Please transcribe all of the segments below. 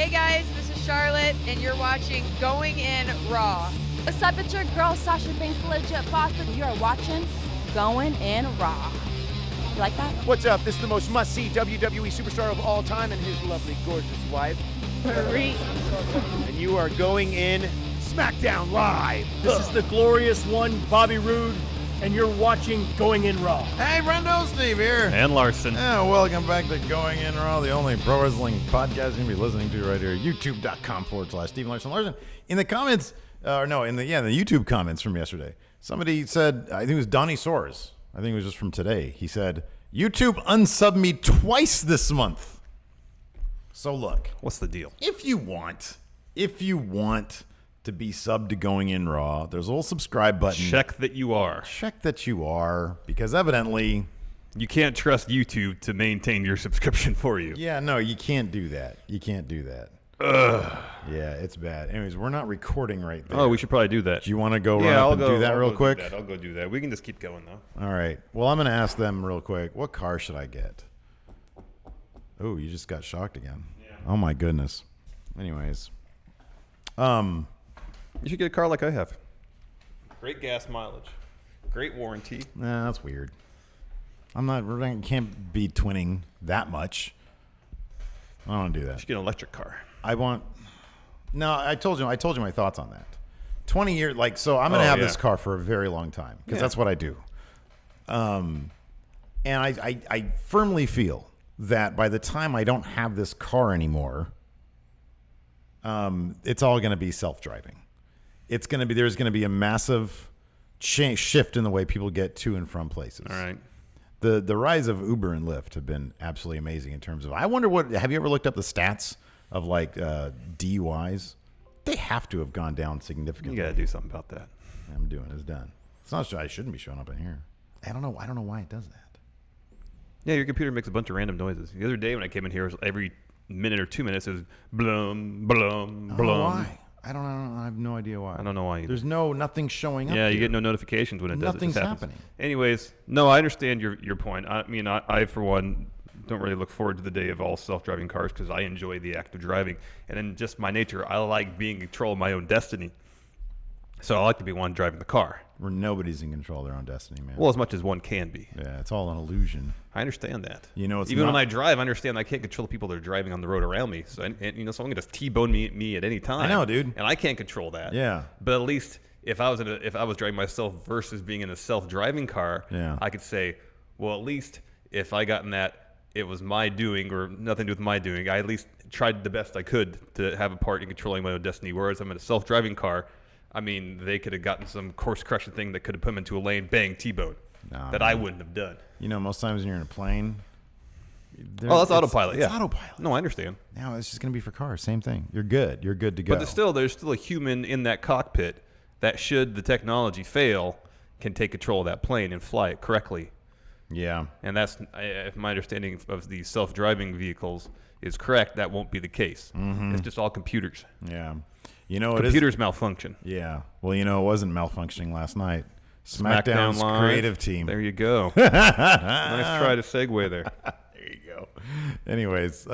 Hey guys, this is Charlotte, and you're watching Going In Raw. What's up, it's your girl Sasha Banks, legit boss, and you're watching Going In Raw. You like that? What's up? This is the most must-see WWE superstar of all time and his lovely, gorgeous wife. Marie. And you are going in Smackdown Live. This is the glorious one, Bobby Roode, and you're watching Going In Raw. Hey, Brendo, Steve here. And Larson. Yeah, welcome back to Going In Raw, the only pro wrestling podcast you're going to be listening to right here, youtube.com/Steve Larson. Larson, in the comments, the YouTube comments from yesterday, somebody said, I think it was Donnie Soares, I think it was just from today, he said, YouTube unsubbed me twice this month. So look. What's the deal? If you want to be subbed to Going In Raw, there's a little subscribe button. Check that you are. Check that you are, because evidently you can't trust YouTube to maintain your subscription for you. Yeah, no, you can't do that. You can't do that. Ugh. Yeah, it's bad. Anyways, we're not recording right there. Oh, we should probably do that. Do you want to go run up and do that real quick? I'll go do that. We can just keep going, though. All right. Well, I'm going to ask them real quick, what car should I get? Oh, you just got shocked again. Yeah. Oh, my goodness. Anyways. You should get a car like I have. Great gas mileage. Great warranty. Nah, that's weird. Can't be twinning that much. I don't want to do that. You should get an electric car. I told you my thoughts on that. 20 years, so I'm going to have this car for a very long time because that's what I do. And I firmly feel that by the time I don't have this car anymore, it's all going to be self-driving. There's going to be a massive shift in the way people get to and from places. All right. The rise of Uber and Lyft have been absolutely amazing in terms of, have you ever looked up the stats of DUIs? They have to have gone down significantly. You got to do something about that. I'm doing it. It's done. It's not sure I shouldn't be showing up in here. I don't know why it does that. Yeah, your computer makes a bunch of random noises. The other day when I came in here, it was every minute or 2 minutes, it was blum, blum, blum. I don't know why. I don't know. I have no idea why. I don't know why either. There's nothing showing up. Yeah, you here. get no notifications when it does. Nothing's happening. Anyways, no, I understand your point. I mean, I for one don't really look forward to the day of all self-driving cars because I enjoy the act of driving, and in just my nature, I like being in control of my own destiny. So I like to be one driving the car. Where nobody's in control of their own destiny, man. Well, as much as one can be. Yeah, it's all an illusion. I understand that. Even when I drive, I understand I can't control the people that are driving on the road around me. So, someone can just T-bone me at any time. I know, dude. And I can't control that. Yeah. But at least if I was driving myself versus being in a self-driving car, I could say, well, at least if I got in that, it was my doing or nothing to do with my doing. I at least tried the best I could to have a part in controlling my own destiny. Whereas I'm in a self-driving car, I mean, they could have gotten some course-correction thing that could have put them into a lane, bang, T-bone, that I wouldn't have done. Most times when you're in a plane. That's autopilot, It's autopilot. No, I understand. Now it's just going to be for cars. Same thing. You're good. You're good to go. But there's still a human in that cockpit that, should the technology fail, can take control of that plane and fly it correctly. Yeah. And that's, if my understanding of the self-driving vehicles is correct, that won't be the case. Mm-hmm. It's just all computers. Yeah. Computers malfunction. Yeah. Well, it wasn't malfunctioning last night. SmackDown's Live. creative team. There you go. Nice try to segue there. There you go. Anyways,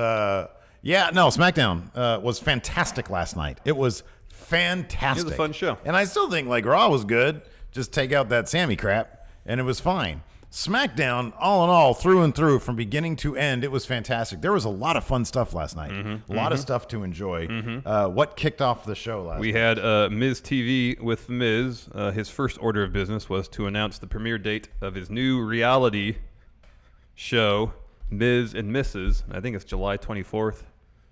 SmackDown was fantastic last night. It was fantastic. It was a fun show. And I still think Raw was good. Just take out that Sammy crap, and it was fine. SmackDown, all in all, through and through, from beginning to end, it was fantastic. There was a lot of fun stuff last night. A lot of stuff to enjoy. What kicked off the show last night? We had Miz TV with Miz. His first order of business was to announce the premiere date of his new reality show, Miz and Mrs. I think it's July 24th,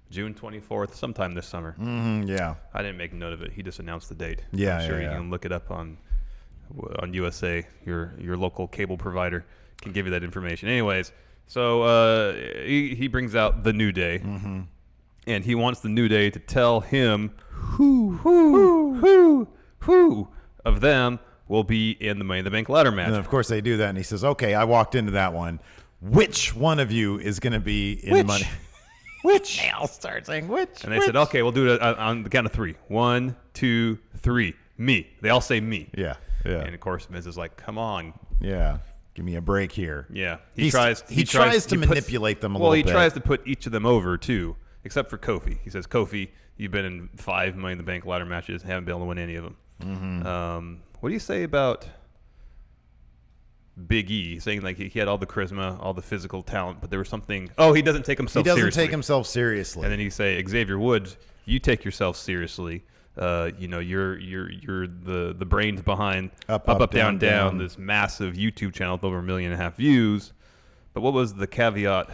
June 24th, sometime this summer. Yeah. I didn't make note of it. He just announced the date. Yeah, I'm sure you can look it up on USA. Your local cable provider can give you that information. Anyways, so he brings out the New Day, and he wants the New Day to tell him who of them will be in the Money in the Bank ladder match. And of course they do that, and he says, "Okay, I walked into that one. Which one of you is going to be in Money?" Which? They all start saying which. And they said, "Okay, we'll do it on the count of three. 1, 2, 3. Me." They all say me. Yeah. Yeah. And of course, Miz is like, "Come on." Yeah. Give me a break here. Yeah. He tries to manipulate them a little bit. Well, he tries to put each of them over, too. except for Kofi. He says, Kofi, you've been in 5 Money in the Bank ladder matches, haven't been able to win any of them. Mm-hmm. What do you say about Big E, saying like he had all the charisma, all the physical talent, but there was something. Oh, he doesn't take himself seriously. He doesn't take himself seriously. And then you say, Xavier Woods, you take yourself seriously. You know, you're the brains behind up, down, this massive YouTube channel with over 1.5 million views. But what was the caveat?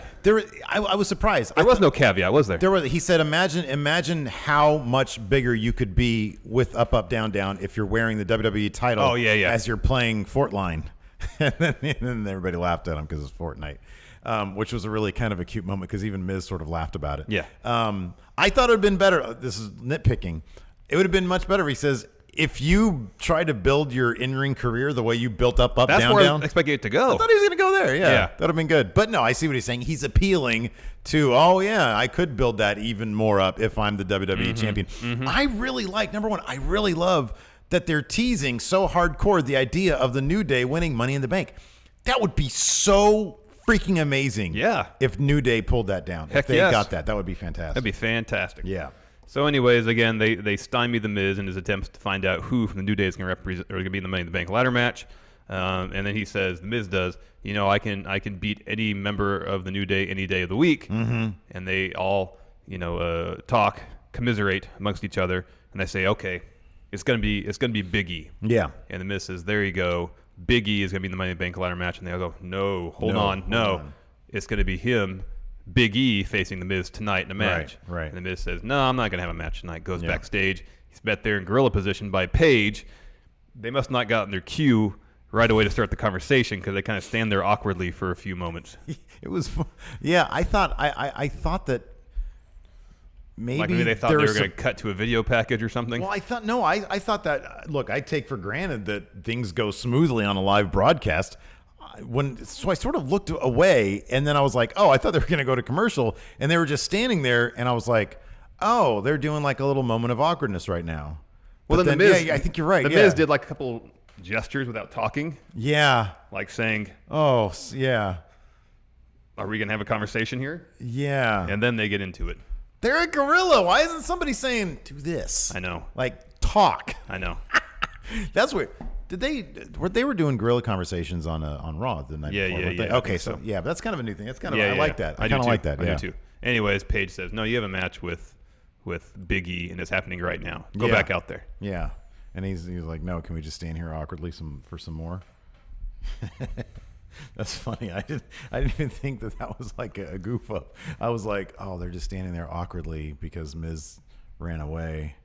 I was surprised. There was no caveat, was there? He said, imagine how much bigger you could be with up, down if you're wearing the WWE title. Oh, yeah. As you're playing Fortline. and then everybody laughed at him because it's Fortnite, which was a really kind of a cute moment because even Miz sort of laughed about it. Yeah. I thought it would have been better. This is nitpicking. It would have been much better. He says, if you try to build your in-ring career the way you built up, That's down, where down. I expected it to go. I thought he was going to go there. Yeah. Yeah. That would have been good. But no, I see what he's saying. He's appealing to, I could build that even more up if I'm the WWE champion. Mm-hmm. I really like, number one, I really love that they're teasing so hardcore the idea of the New Day winning Money in the Bank. That would be so freaking amazing. Yeah. If New Day pulled that down. Heck if they yes. got that would be fantastic. That'd be fantastic. Yeah. So, anyways, again, they stymie the Miz in his attempts to find out who from the New Day is going to be in the Money in the Bank ladder match. And then he says, the Miz does, I can beat any member of the New Day any day of the week. Mm-hmm. And they all, talk, commiserate amongst each other, and they say, okay, it's gonna be Big E. Yeah. And the Miz says, there you go. Big E is gonna be in the Money in the Bank ladder match, and they all go, no, hold on. It's gonna be him, Big E, facing the Miz tonight in a match. Right. And the Miz says, no, I'm not gonna have a match tonight. Goes backstage. He's met there in gorilla position by Paige. They must not gotten their cue right away to start the conversation because they kind of stand there awkwardly for a few moments. It was, I thought that. Maybe they thought they were going to cut to a video package or something. Well, I thought that. Look, I take for granted that things go smoothly on a live broadcast. So I sort of looked away, and then I was like, I thought they were going to go to commercial, and they were just standing there, and I was like, they're doing like a little moment of awkwardness right now. Well, then the Miz, I think you're right. The Miz did like a couple gestures without talking. Yeah. Like saying, "Oh, yeah. Are we going to have a conversation here?" Yeah. And then they get into it. They're a gorilla. Why isn't somebody saying, do this? I know. Like, talk. I know. That's weird. They were doing gorilla conversations on Raw the night before? Yeah. Okay, so but that's kind of a new thing. That's kind of I like that. I kind of like that. I do too. Anyways, Paige says, no, you have a match with Big E, and it's happening right now. Go back out there. Yeah. And he's like, no, can we just stand here awkwardly for some more? That's funny. I didn't even think that was like a goof up. I was like, they're just standing there awkwardly because Miz ran away.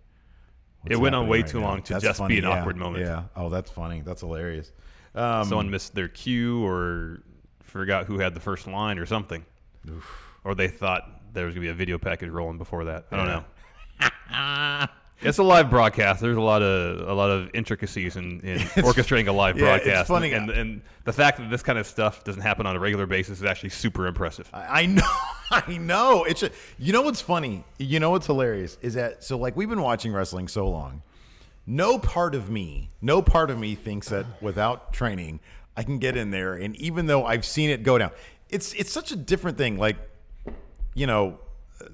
It went on way too long to just be an awkward moment. Yeah. Oh, that's funny. That's hilarious. Someone missed their cue or forgot who had the first line or something. Oof. Or they thought there was going to be a video package rolling before that. I don't know. It's a live broadcast. There's a lot of intricacies in orchestrating a live broadcast. It's funny. And the fact that this kind of stuff doesn't happen on a regular basis is actually super impressive. I know. It's what's funny? You know what's hilarious is that we've been watching wrestling so long. No part of me thinks that without training I can get in there, and even though I've seen it go down, it's such a different thing. Like,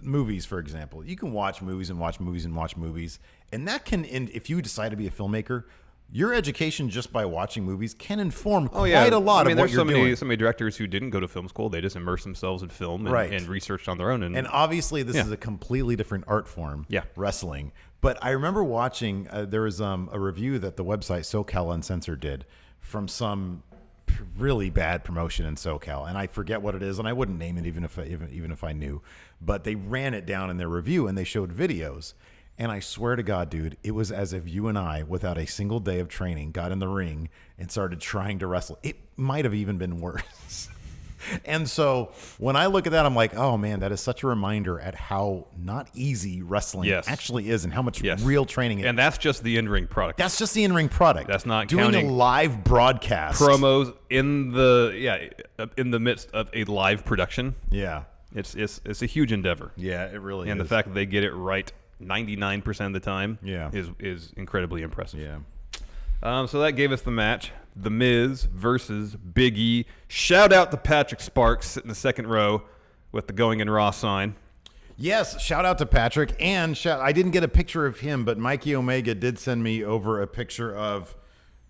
movies, for example, you can watch movies, and that can, if you decide to be a filmmaker, your education just by watching movies can inform quite a lot of what you're doing. There's so many directors who didn't go to film school; they just immerse themselves in film and researched on their own. And obviously, this is a completely different art form. Yeah, wrestling. But I remember watching. There was a review that the website SoCal Uncensored did from some really bad promotion in SoCal, and I forget what it is, and I wouldn't name it even if I knew. But they ran it down in their review, and they showed videos. And I swear to God, dude, it was as if you and I, without a single day of training, got in the ring and started trying to wrestle. It might have even been worse. And so when I look at that, I'm like, oh, man, that is such a reminder at how not easy wrestling actually is and how much real training it is. And that's just the in-ring product. That's just the in-ring product. That's not doing counting a live broadcast. Promos in the midst of a live production. Yeah. It's a huge endeavor. Yeah, it really is. And the fact that they get it right 99% of the time is incredibly impressive. Yeah. So that gave us the match. The Miz versus Big E. Shout out to Patrick Sparks sitting in the second row with the Going in Raw sign. Yes, shout out to Patrick. And I didn't get a picture of him, but Mikey Omega did send me over a picture of,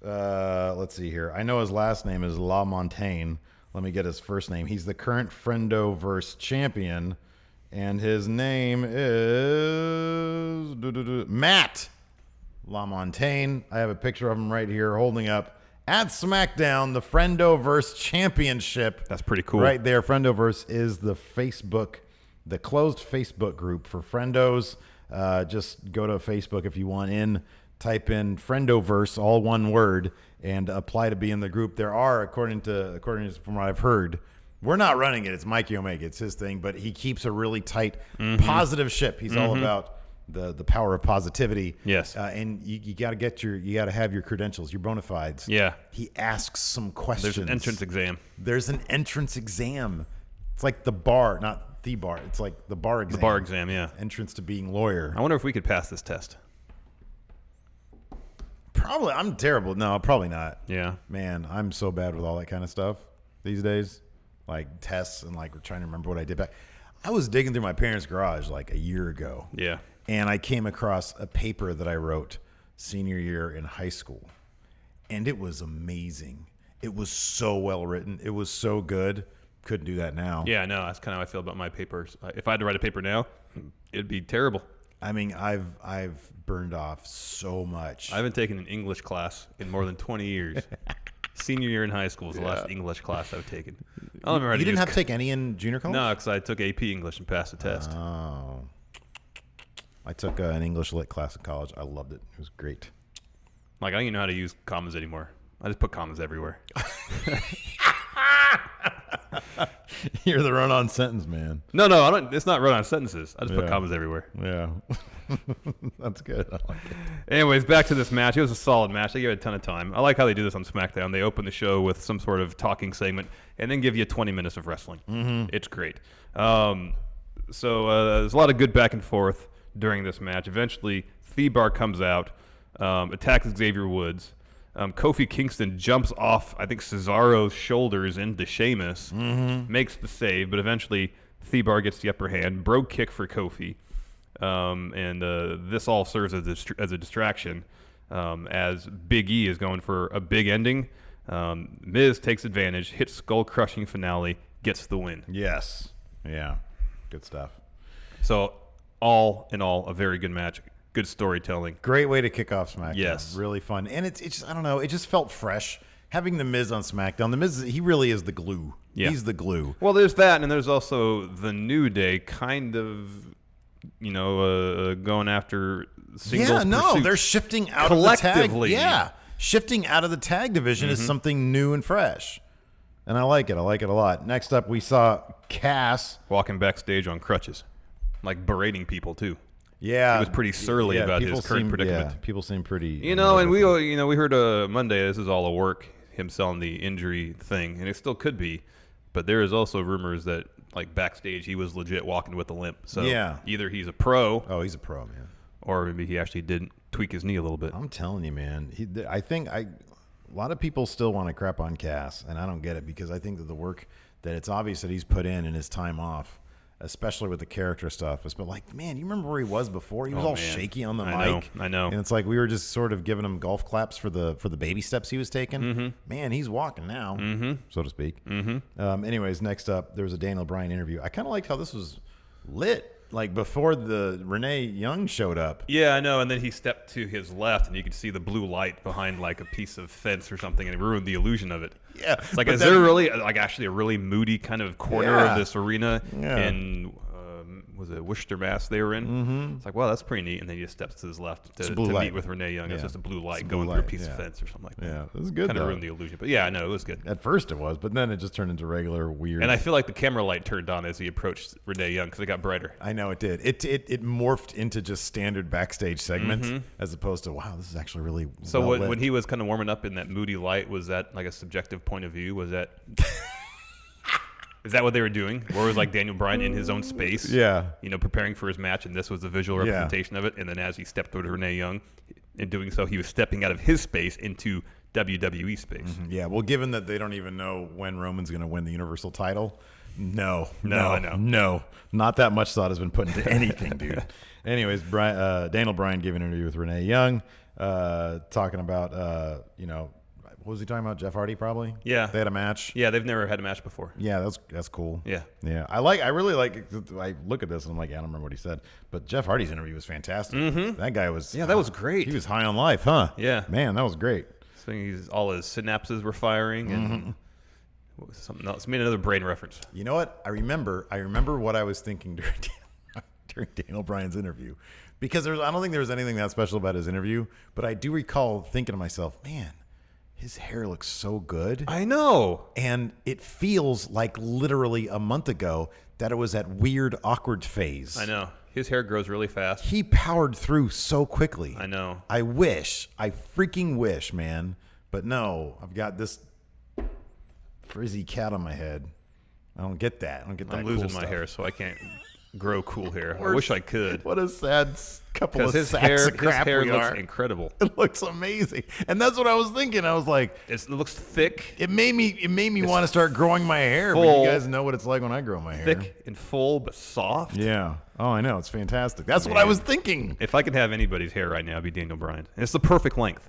let's see here. I know his last name is La Montagne. Let me get his first name. He's the current Friendoverse champion, and his name is Matt LaMontagne. I have a picture of him right here holding up at SmackDown the Friendoverse Championship. That's pretty cool. Right there. Friendoverse is the closed Facebook group for Friendos. Just go to Facebook if you want in. Type in Friendoverse, all one word, and apply to be in the group. There are, according to from what I've heard, we're not running it. It's Mikey Omega. It's his thing, but he keeps a really tight, positive ship. He's all about the power of positivity. Yes. And you got to have your credentials, your bona fides. Yeah. He asks some questions. There's an entrance exam. There's an entrance exam. It's like the bar, not the bar. It's like the bar exam. The bar exam, yeah. Entrance to being lawyer. I wonder if we could pass this test. Probably. I'm terrible. No, probably not. Yeah. Man, I'm so bad with all that kind of stuff these days. Like tests and like trying to remember what I did back. I was digging through my parents' garage like a year ago. Yeah. And I came across a paper that I wrote senior year in high school. And it was amazing. It was so well written. It was so good. Couldn't do that now. Yeah, no, that's kind of how I feel about my papers. If I had to write a paper now, it'd be terrible. I mean, I've burned off so much. I haven't taken an English class in more than 20 years. Senior year in high school was the last English class I've taken. I don't remember how to You didn't use have to take any in junior college? No, because I took AP English and passed the test. Oh. I took an English lit class in college. I loved it. It was great. Like, I don't even know how to use commas anymore. I just put commas everywhere. You're the run-on sentence man. No, I don't. It's not run-on sentences. I just put commas everywhere. Yeah. That's good. I like it. Anyways, back to this match. It was a solid match. They gave it a ton of time. I like how they do this on SmackDown. They open the show with some sort of talking segment and then give you 20 minutes of wrestling. It's great. So there's a lot of good back and forth during this match. Eventually, The-Bar comes out, attacks Xavier Woods. Kofi Kingston jumps off, I think, Cesaro's shoulders into Sheamus, makes the save, but eventually The-Bar gets the upper hand. Brogue kick for Kofi. And this all serves as a distraction as Big E is going for a big ending. Miz takes advantage, hits skull-crushing finale, gets the win. Yes. Yeah. Good stuff. So all in all, a very good match. Good storytelling. Great way to kick off SmackDown. Yes. Really fun. And it's just, I don't know, it just felt fresh. Having The Miz on SmackDown, The Miz, he really is the glue. Yeah. He's the glue. Well, there's that, and there's also the New Day kind of, going after singles pursuits. They're shifting out collectively. of the tag. Yeah. Shifting out of the tag division is something new and fresh. And I like it. I like it a lot. Next up, we saw Cass. Walking backstage on crutches. Like berating people, too. Yeah, he was pretty surly about his current predicament. Yeah, people seem pretty. And we heard Monday. This is all a work. Him selling the injury thing, and it still could be, but there is also rumors that like backstage he was legit walking with a limp. So either he's a pro. Oh, he's a pro, man. Or maybe he actually did tweak his knee a little bit. I'm telling you, man. I think a lot of people still want to crap on Cass, and I don't get it because I think that the work that it's obvious that he's put in his time off. Especially with the character stuff. But like, man, you remember where he was before? He was shaky on the mic. I know. And it's like we were just sort of giving him golf claps for the baby steps he was taking. Man, he's walking now, so to speak. Anyways, next up, there was a Daniel Bryan interview. I kind of liked how this was lit. Like before the Renee Young showed up. Yeah, I know. And then he stepped to his left, and you could see the blue light behind like a piece of fence or something, and it ruined the illusion of it. Yeah. It's like, is there really like actually a really moody kind of corner of this arena in was it Worcester, Mass they were in? It's like, wow, that's pretty neat. And then he just steps to his left to meet with Renee Young. It's just a blue light going through a piece of fence or something like that. Yeah, it was good. Kind of ruined the illusion. But yeah, no, it was good. At first it was, but then it just turned into regular weird. And I feel like the camera light turned on as he approached Renee Young because it got brighter. I know it did. It morphed into just standard backstage segment as opposed to, wow, this is actually really So well lit. when he was kind of warming up in that moody light, was that like a subjective point of view? Was that... Is that what they were doing? Or was like Daniel Bryan in his own space? Yeah. Preparing for his match, and this was the visual representation of it. And then as he stepped over to Renee Young, in doing so, he was stepping out of his space into WWE space. Yeah, well, given that they don't even know when Roman's going to win the Universal title, No, I know. no. Not that much thought has been put into anything, dude. Anyways, Daniel Bryan gave an interview with Renee Young, talking about, what was he talking about? Jeff Hardy, probably? Yeah. They had a match. Yeah, they've never had a match before. Yeah, that's cool. Yeah. Yeah. I really like, I look at this and I'm like, I don't remember what he said. But Jeff Hardy's interview was fantastic. Mm-hmm. That guy was. Yeah, that was great. He was high on life, huh? Yeah. Man, that was great. So all his synapses were firing and what was something else. Made another brain reference. You know what? I remember what I was thinking during Daniel Bryan's interview. Because I don't think there was anything that special about his interview, but I do recall thinking to myself, man, his hair looks so good. I know. And it feels like literally a month ago that it was that weird, awkward phase. I know. His hair grows really fast. He powered through so quickly. I know. I freaking wish, man. But no, I've got this frizzy cat on my head. I don't get that. I don't get that. I'm losing cool my stuff. hair, so I can't grow cool hair. I wish I could. What a sad couple of His sacks hair, of crap we looks are. incredible. It looks amazing, and that's what I was thinking. I was like, It looks thick. it made me want to start growing my hair. But full. you guys know what it's like when I grow my hair. Thick and full, but soft. Yeah. Oh, I know. It's fantastic. That's what I was thinking. If I could have anybody's hair right now, it'd be Daniel Bryan. And it's the perfect length.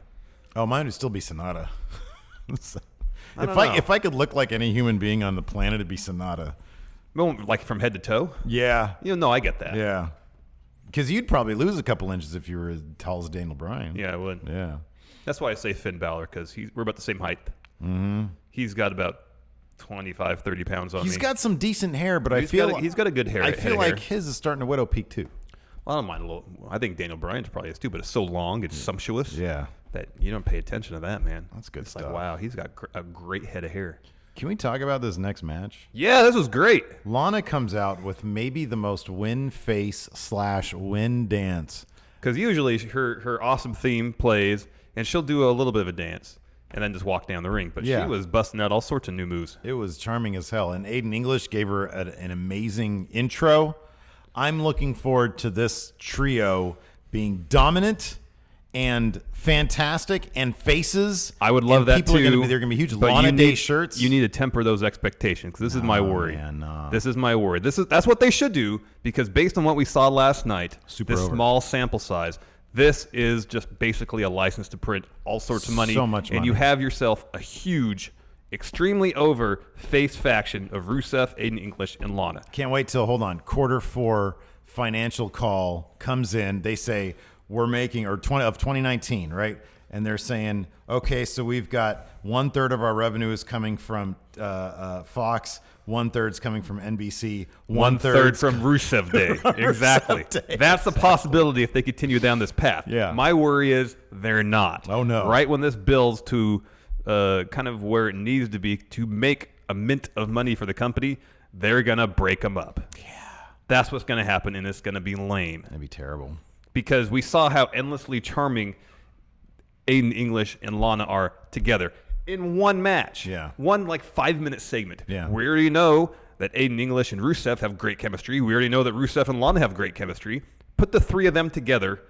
Oh, mine would still be Sonata. I don't know. If I could look like any human being on the planet, it'd be Sonata. Well, like from head to toe? Yeah. No, I get that. Yeah. Because you'd probably lose a couple inches if you were as tall as Daniel Bryan. Yeah, I would. Yeah. That's why I say Finn Balor, because we're about the same height. Mm-hmm. He's got about 25, 30 pounds on me. He's got some decent hair, but I feel he's got a good hair. I head feel of like hair. his is starting to widow peak too. Well, I don't mind a little. I think Daniel Bryan's probably is too, but it's so long, it's sumptuous. Yeah. That you don't pay attention to that, man. That's good it's stuff. Like, wow, he's got a great head of hair. Can we talk about this next match? Yeah, this was great. Lana comes out with maybe the most win face / win dance. Because usually her awesome theme plays, and she'll do a little bit of a dance, and then just walk down the ring. But she was busting out all sorts of new moves. It was charming as hell. And Aiden English gave her an amazing intro. I'm looking forward to this trio being dominant and fantastic and faces. I would love and that people too. They're going to be huge but Lana Day shirts. You need to temper those expectations, because this is my worry. Man, no. This is my worry. That's what they should do, because based on what we saw last night, Super this over. small sample size, this is just basically a license to print all sorts of money. So much money. And you have yourself a huge, extremely over face faction of Rusev, Aiden English, and Lana. Can't wait till, hold on, Q4 financial call comes in. They say, we're making, of 2019, right? And they're saying, okay, so we've got 1/3 of our revenue is coming from Fox, 1/3 is coming from NBC, 1/3 from Rusev Day. Exactly. Day. That's a possibility if they continue down this path. Yeah. My worry is they're not. Oh, no. Right when this builds to kind of where it needs to be to make a mint of money for the company, they're going to break them up. Yeah. That's what's going to happen, and it's going to be lame. That'd be terrible. Because we saw how endlessly charming Aiden English and Lana are together in one match. Yeah. One 5-minute segment. Yeah. We already know that Aiden English and Rusev have great chemistry. We already know that Rusev and Lana have great chemistry. Put the three of them together.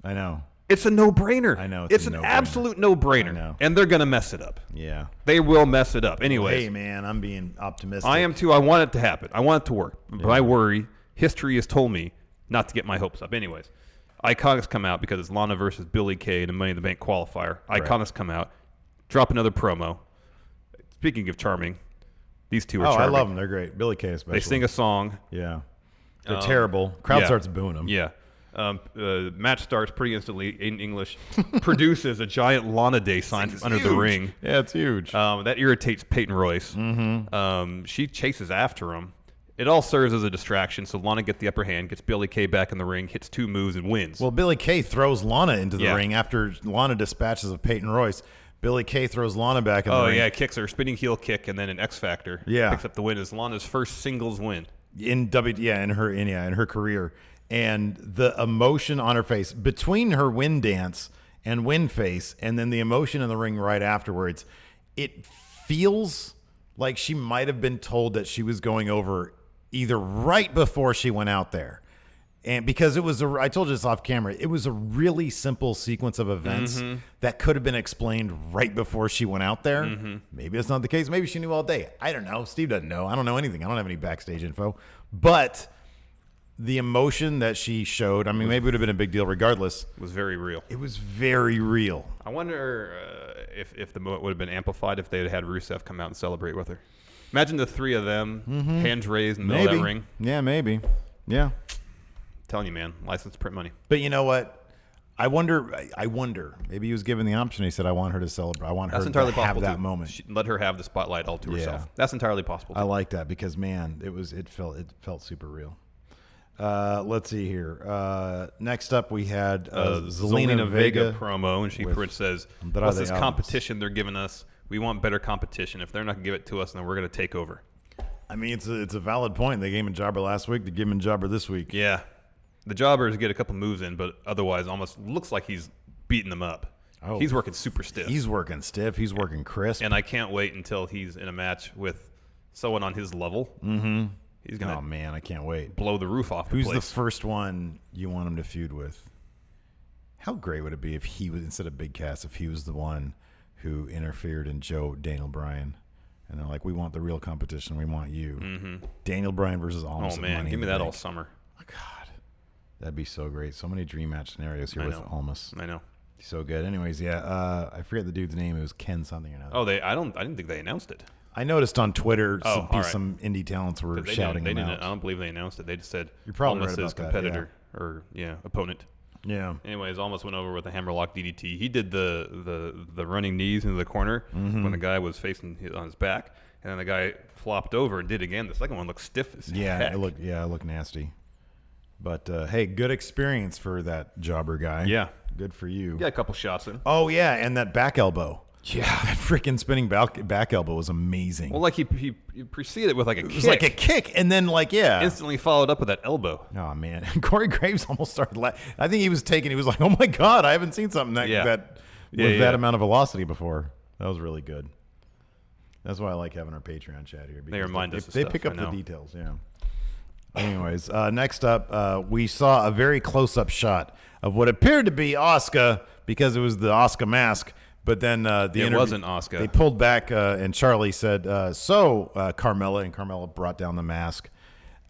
I know. It's a no-brainer. I know. It's a an no-brainer. absolute no-brainer. I know. And they're going to mess it up. Yeah. They will mess it up. Anyways. Hey, man, I'm being optimistic. I am too. I want it to happen. I want it to work. But I worry. History has told me not to get my hopes up. Anyways, Iconics come out because it's Lana versus Billie Kay in a Money in the Bank qualifier. Right. Iconics come out, drop another promo. Speaking of charming, these two are Oh, charming. I love them. They're great. Billie Kay especially. They sing a song. Yeah. They're terrible. Crowd yeah. starts booing them. Yeah. Match starts pretty instantly. Aiden English produces a giant Lana Day sign from under the ring. Yeah, it's huge. That irritates Peyton Royce. Mm-hmm. She chases after him. It all serves as a distraction, so Lana gets the upper hand, gets Billie Kay back in the ring, hits 2 moves, and wins. Well, Billie Kay throws Lana into the Yeah. ring after Lana dispatches of Peyton Royce. Billie Kay throws Lana back in the ring. Oh, yeah, kicks her, spinning heel kick, and then an X Factor. Yeah. Picks up the win. It's Lana's first singles win. In her career. And the emotion on her face between her win dance and win face, and then the emotion in the ring right afterwards, it feels like she might have been told that she was going over either right before she went out there. And because it was I told you this off camera, it was a really simple sequence of events that could have been explained right before she went out there. Maybe that's not the case. Maybe she knew all day. I don't know. Steve doesn't know. I don't know anything. I don't have any backstage info. But the emotion that she showed, I mean, maybe it would have been a big deal regardless. It was very real. It was very real. I wonder if the moment would have been amplified if they had had Rusev come out and celebrate with her. Imagine the three of them, hands raised in the middle of that ring. Yeah, maybe. Yeah. Telling you, man, license to print money. But you know what? I wonder. Maybe he was given the option. He said, "I want her to celebrate. I want her to have that moment. Let her have the spotlight all to herself." That's entirely possible. I like that because, man, it felt super real. Let's see here. Next up, we had Zelina Vega promo, and she says, "What's this competition they're giving us? We want better competition. If they're not going to give it to us, then we're going to take over." I mean, it's a valid point. They gave him a jobber last week. They gave him a jobber this week. Yeah. The jobbers get a couple moves in, but otherwise almost looks like he's beating them up. Oh, he's working super stiff. He's working stiff. He's working crisp. And I can't wait until he's in a match with someone on his level. He's gonna. Oh man, I can't wait. Blow the roof off the place. Who's the first one you want him to feud with? How great would it be if he was, instead of Big Cass, if he was the one who interfered in Daniel Bryan? And they're like, we want the real competition. We want you. Daniel Bryan versus Almas. Oh man, give me that all summer. Oh, God. That'd be so great. So many dream match scenarios here with Almas. I know. So good. Anyways, yeah. I forget the dude's name. It was Ken something or another. Oh, I didn't think they announced it. I noticed on Twitter some indie talents were shouting him out. I don't believe they announced it. They just said you're probably Almas' right about competitor or opponent. Yeah. Anyways, Almas went over with a hammerlock DDT. He did the running knees into the corner when the guy was facing on his back, and then the guy flopped over and did it again. The second one looked stiff as heck. It looked nasty. But, hey, good experience for that jobber guy. Yeah. Good for you. Got a couple shots in. Oh, yeah, and that back elbow. Yeah. That freaking spinning back elbow was amazing. Well, like he preceded with like a kick. It was like a kick, and then instantly followed up with that elbow. Oh, man. And Corey Graves almost started laughing. I think he was like, oh, my God, I haven't seen something that amount of velocity before. That was really good. That's why I like having our Patreon chat here. They remind us of They stuff, pick up the details, yeah. Anyways, next up, we saw a very close-up shot of what appeared to be Asuka because it was the Asuka mask. But then it wasn't Asuka. They pulled back, and Charlie said, Carmella, and Carmella brought down the mask.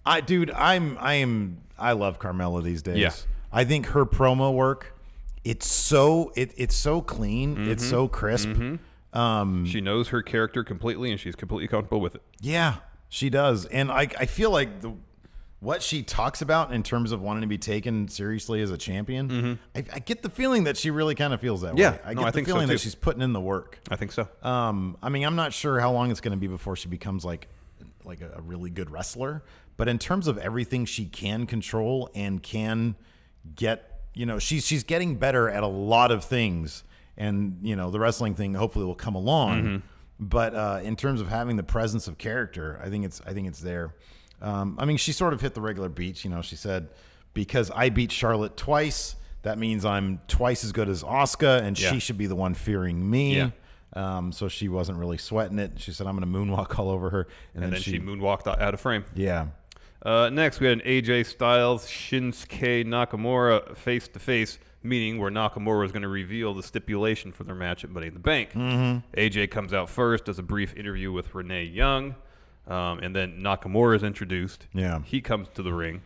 I love Carmella these days. Yeah. I think her promo work, it's so clean, it's so crisp. She knows her character completely, and she's completely comfortable with it. Yeah, she does, and I feel like what she talks about in terms of wanting to be taken seriously as a champion, I get the feeling that she really kind of feels that way. I get the feeling that she's putting in the work. I think so. I mean, I'm not sure how long it's going to be before she becomes like a really good wrestler, but in terms of everything she can control and can get, she's getting better at a lot of things, and the wrestling thing hopefully will come along. But in terms of having the presence of character, I think it's there. I mean, she sort of hit the regular beats. She said, because I beat Charlotte twice, that means I'm twice as good as Asuka, and she should be the one fearing me. Yeah. So she wasn't really sweating it. She said, I'm going to moonwalk all over her. And then she moonwalked out of frame. Yeah. Next, we had an AJ Styles, Shinsuke Nakamura face-to-face meeting where Nakamura was going to reveal the stipulation for their match at Money in the Bank. AJ comes out first, does a brief interview with Renee Young. And then Nakamura is introduced. Yeah. He comes to the ring.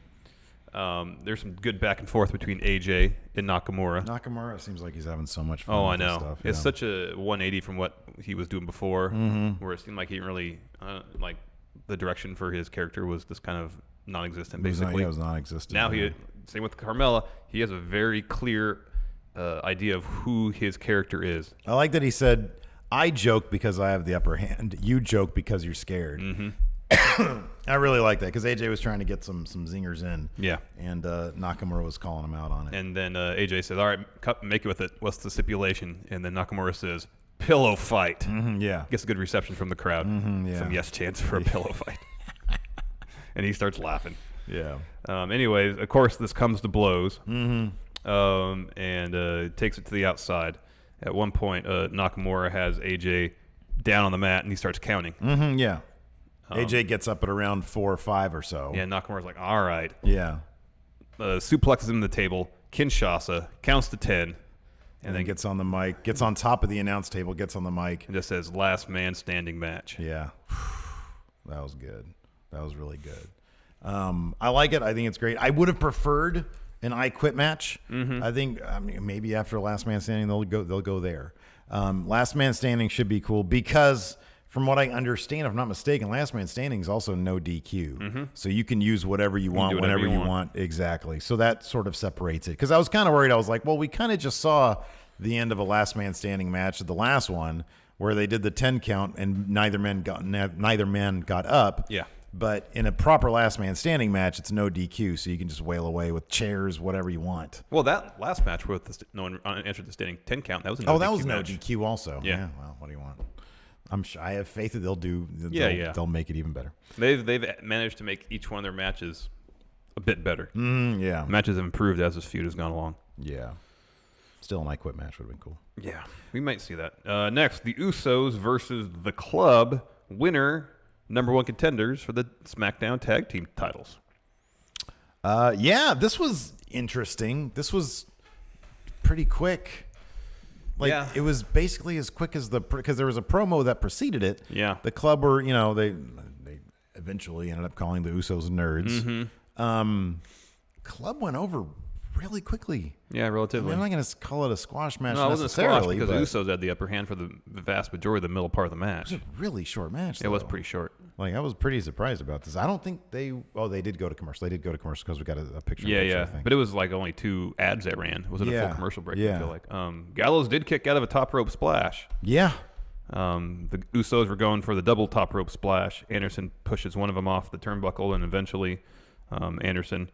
There's some good back and forth between AJ and Nakamura. Nakamura seems like he's having so much fun. Oh, with I know. Stuff, it's such a 180 from what he was doing before, where it seemed like he didn't really like the direction for his character was just kind of non-existent, basically. It was non-existent. Now same with Carmella, he has a very clear idea of who his character is. I like that he said, I joke because I have the upper hand. You joke because you're scared. I really like that because AJ was trying to get some zingers in. Yeah. And Nakamura was calling him out on it. And then AJ says, all right, make it with it. What's the stipulation? And then Nakamura says, pillow fight. Yeah. Gets a good reception from the crowd. Some yes chants for a pillow fight. And he starts laughing. Yeah. Anyways, of course, this comes to blows. And takes it to the outside. At one point, Nakamura has AJ down on the mat, and he starts counting. Yeah. AJ gets up at around 4 or 5 or so. Yeah, Nakamura's like, all right. Yeah. suplexes him to the table. Kinshasa counts to 10. And then gets on the mic, gets on top of the announce table, gets on the mic. And just says, last man standing match. Yeah. That was good. That was really good. I like it. I think it's great. I would have preferred an I Quit match. I think maybe after Last Man Standing, they'll go there. Last Man Standing should be cool because from what I understand, if I'm not mistaken, Last Man Standing is also no DQ. So you can use whatever you want, whenever you want. Exactly. So that sort of separates it. Because I was kind of worried. I was like, well, we kind of just saw the end of a Last Man Standing match, the last one, where they did the 10 count and neither man got up. Yeah. But in a proper Last Man Standing match, it's no DQ, so you can just wail away with chairs, whatever you want. Well, that last match with no one answered the standing 10 count, that was a no DQ that was match. no DQ also. Yeah. Well, what do you want? I'm sure I have faith that they'll make it even better. They've managed to make each one of their matches a bit better. Yeah. Matches have improved as this feud has gone along. Yeah. Still an I Quit match would have been cool. Yeah, we might see that. Next, the Usos versus the Club. Winner, number one contenders for the SmackDown Tag Team titles. Yeah, this was interesting. This was pretty quick. It was basically as quick as because there was a promo that preceded it. Yeah. The Club were, they eventually ended up calling the Usos nerds. Club went over really quickly. Yeah, relatively. I'm not going to call it a squash match No, it wasn't a squash necessarily. because the Usos had the upper hand for the vast majority of the middle part of the match. It was a really short match, It was pretty short. I was pretty surprised about this. I don't think they did go to commercial. They did go to commercial because we got a picture. Yeah. I think. But it was only 2 ads that ran. It wasn't a full commercial break, Yeah. I feel like. Gallows did kick out of a top rope splash. Yeah. The Usos were going for the double top rope splash. Anderson pushes one of them off the turnbuckle, and eventually Anderson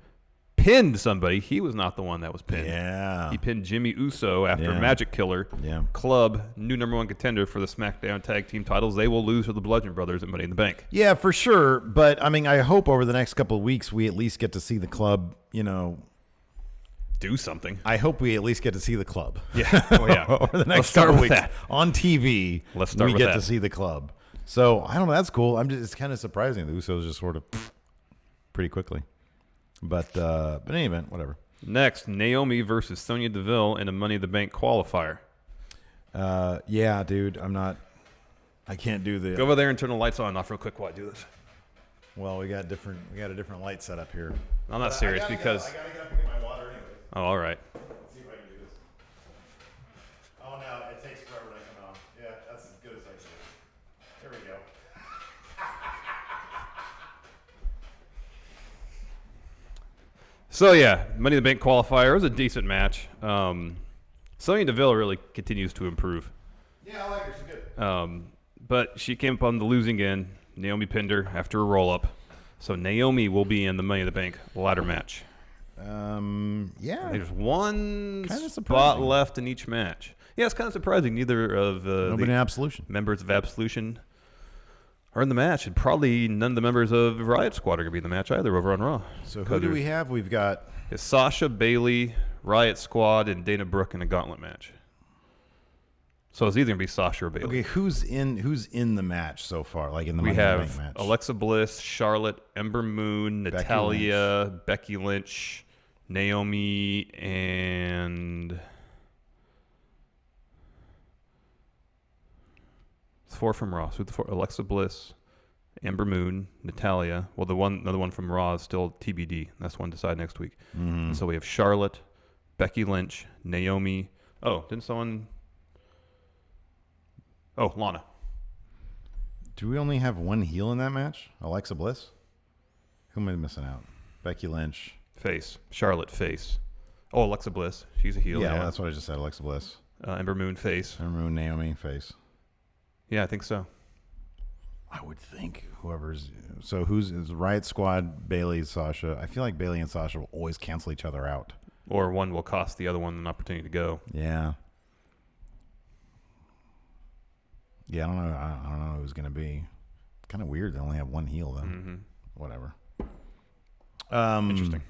pinned somebody. He was not the one that was pinned. Yeah. He pinned Jimmy Uso after Magic Killer. Yeah. Club, new number one contender for the SmackDown Tag Team titles. They will lose to the Bludgeon Brothers at Money in the Bank. Yeah, for sure. But, I hope over the next couple of weeks we at least get to see the Club, do something. I hope we at least get to see the Club. Yeah. Oh, yeah. over the next Let's start couple with weeks that. on TV. Let's start we with get that. to see the Club. So, I don't know. That's cool. It's kind of surprising. The Usos just sort of pretty quickly. But in any event, whatever. Next, Naomi versus Sonya Deville in a Money in the Bank qualifier. Yeah, dude. I can't do the. Go over there and turn the lights on off real quick while I do this. Well, we got a different light setup here. I'm not serious because. I gotta get up and get my water anyway. Oh, all right. Let's see if I can do this. Oh no, it takes forever to come on. Yeah, that's as good as I can. There we go. So yeah, Money in the Bank qualifier. It was a decent match. Sonya Deville really continues to improve. Yeah, I like her. She's good. But she came up on the losing end. Naomi pinned her after a roll-up. So Naomi will be in the Money in the Bank ladder match. Yeah. There's one Kinda spot surprising. left in each match. Yeah, it's kind of surprising. Neither of Nobody in the Absolution. members of Absolution are in the match, and probably none of the members of Riot Squad are going to be in the match either over on Raw. So who do we have? We've got It's Sasha, Bailey, Riot Squad, and Dana Brooke in a gauntlet match. So it's either going to be Sasha or Bailey. okay. Who's in the match so far? Like in the We Money in the have Bank match. Alexa Bliss, Charlotte, Ember Moon, Natalia, Becky Lynch, Naomi, and it's 4 from Raw. So Alexa Bliss, Ember Moon, Natalia. Well, another one from Raw is still TBD. That's one to decide next week. And so we have Charlotte, Becky Lynch, Naomi. Oh, didn't someone? Oh, Lana. Do we only have one heel in that match? Alexa Bliss? Who am I missing out? Becky Lynch. Face. Charlotte, face. Oh, Alexa Bliss. She's a heel. Yeah, well, that's what I just said. Alexa Bliss. Ember Moon, face. Everyone, Naomi, face. Yeah, I think so. I would think whoever's. So who's is Riot Squad? Bailey, Sasha. I feel like Bailey and Sasha will always cancel each other out. Or one will cost the other one an opportunity to go. Yeah. Yeah, I don't know. I don't know who's going to be. Kind of weird. They only have one heel, though. Whatever. Interesting.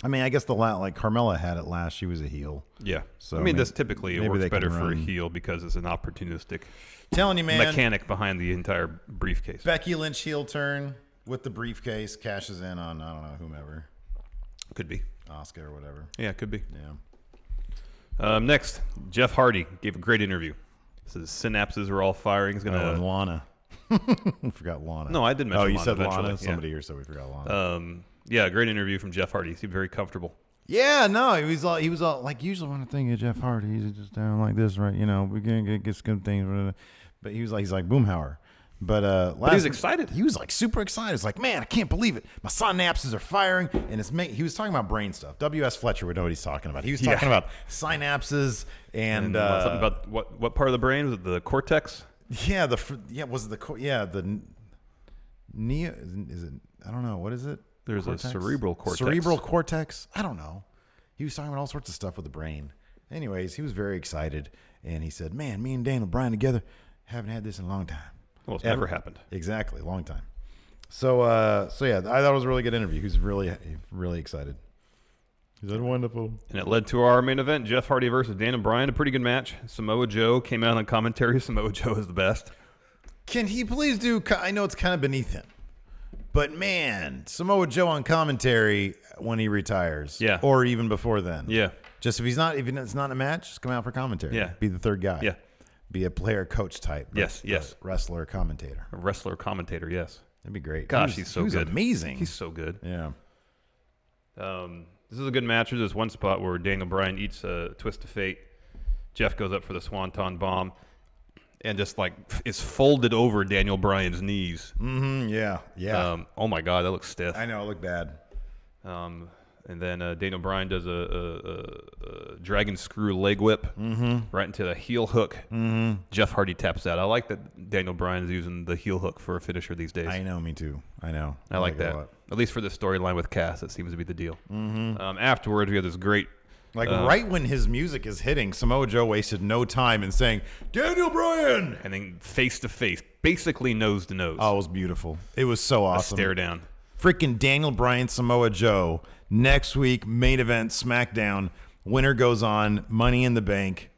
I mean, I guess like Carmella had it last. She was a heel. Yeah. So I mean, this typically it maybe works they can better for a run. heel because it's an opportunistic Telling you, man. mechanic behind the entire briefcase. Becky Lynch heel turn with the briefcase cashes in on I don't know whomever. Could be. Asuka or whatever. Yeah, it could be. Yeah. Next, Jeff Hardy gave a great interview. Says synapses are all firing. He's gonna. And Lana. I forgot Lana. No, I did mention. Oh, you Lana said eventually. Lana. Yeah. Somebody here said we forgot Lana. Yeah, great interview from Jeff Hardy. He seemed very comfortable. Yeah, no, he was all like, usually when I think of Jeff Hardy, he's just down like this, right? You know, we're gonna get some things, but he's like Boomhauer. But he was excited. He was like super excited. It's like, man, I can't believe it. My synapses are firing, and he was talking about brain stuff. W.S. Fletcher would know what he's talking about. He was talking about synapses and something about what part of the brain was it? The cortex? Yeah, the neo. Is it? I don't know. What is it? There's cortex? a cerebral cortex. Cerebral cortex? I don't know. He was talking about all sorts of stuff with the brain. Anyways, he was very excited, and he said, man, me and Daniel Bryan together haven't had this in a long time. Well, it's never happened. Exactly, long time. So yeah, I thought it was a really good interview. He was really, really excited. Is that wonderful? And it led to our main event, Jeff Hardy versus Daniel Bryan. A pretty good match. Samoa Joe came out on commentary. Samoa Joe is the best. Can he please do, I know it's kind of beneath him, but man, Samoa Joe on commentary when he retires. Yeah. Or even before then. Yeah. Just if it's not in a match, just come out for commentary. Yeah. Be the third guy. Yeah. Be a player coach type. Yes. Wrestler commentator. A wrestler commentator, yes. That'd be great. Gosh, he's so good. He's amazing. He's so good. Yeah. This is a good match. There's this one spot where Daniel Bryan eats a twist of fate. Jeff goes up for the Swanton bomb and just like is folded over Daniel Bryan's knees. Mm-hmm. Yeah. Yeah. Oh my God, that looks stiff. I know, it looked bad. And then Daniel Bryan does a dragon screw leg whip right into the heel hook. Mm-hmm. Jeff Hardy taps out. I like that Daniel Bryan is using the heel hook for a finisher these days. I know, me too. I know. I like that. At least for the storyline with Cass, that seems to be the deal. Mm-hmm. Afterwards, we have this great... right when his music is hitting, Samoa Joe wasted no time in saying, Daniel Bryan! And then face to face, basically nose to nose. Oh, it was beautiful. It was so awesome. A stare down. Freaking Daniel Bryan, Samoa Joe. Next week, main event, SmackDown. Winner goes on, Money in the Bank.